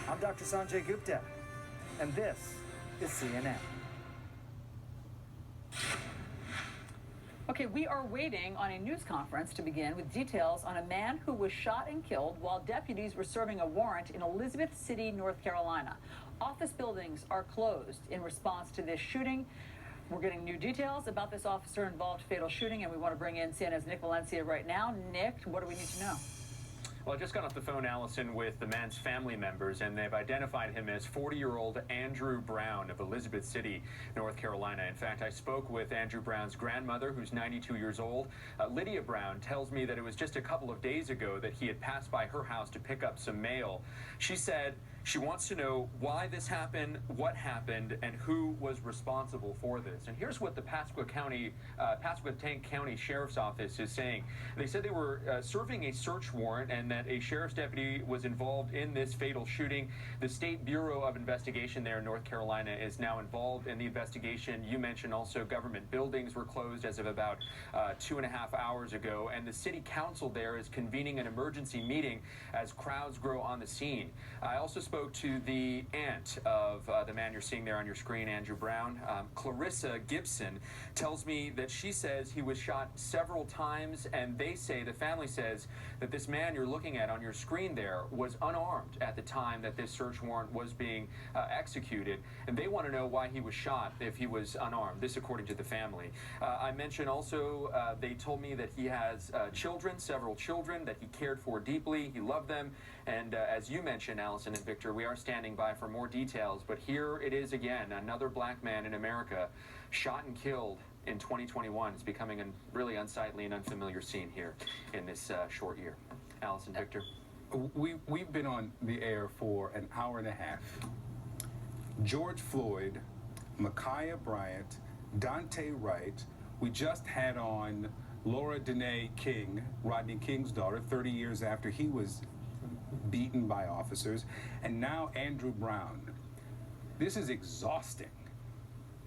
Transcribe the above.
I'm Dr. Sanjay Gupta, and this is CNN. Okay, we are waiting on a news conference to begin with details on a man who was shot and killed while deputies were serving a warrant in Elizabeth City, North Carolina. Office buildings are closed in response to this shooting. We're getting new details about this officer-involved fatal shooting, and we want to bring in CNN's Nick Valencia right now. Nick, what do we need to know? Well, I just got off the phone, Allison, with the man's family members, and they've identified him as 40-year-old Andrew Brown of Elizabeth City, North Carolina. In fact, I spoke with Andrew Brown's grandmother, who's 92 years old. Lydia Brown tells me that it was just a couple of days ago that he had passed by her house to pick up some mail. She said she wants to know why this happened, what happened, and who was responsible for this. And here's what the Pasquotank County Sheriff's Office is saying. They said they were serving a search warrant and that a sheriff's deputy was involved in this fatal shooting. The State Bureau of Investigation there in North Carolina is now involved in the investigation. You mentioned also government buildings were closed as of about 2.5 hours ago, and the city council there is convening an emergency meeting as crowds grow on the scene. I also spoke to the aunt of the man you're seeing there on your screen, Andrew Brown. Clarissa Gibson tells me that she says he was shot several times, and they say, the family says, that this man you're looking at on your screen there was unarmed at the time that this search warrant was being executed, and they want to know why he was shot if he was unarmed. This according to the family. I mentioned also they told me that he has children, several children that he cared for deeply. He loved them, and as you mentioned, Allison and Victor, we are standing by for more details, but here it is again, another black man in America shot and killed in 2021. It's becoming a really unsightly and unfamiliar scene here in this short year. Allison, Victor. We've been on the air for an hour and a half. George Floyd, Ma'Khia Bryant, Dante Wright. We just had on Laura Dene King, Rodney King's daughter, 30 years after he was beaten by officers, and now Andrew Brown. This is exhausting.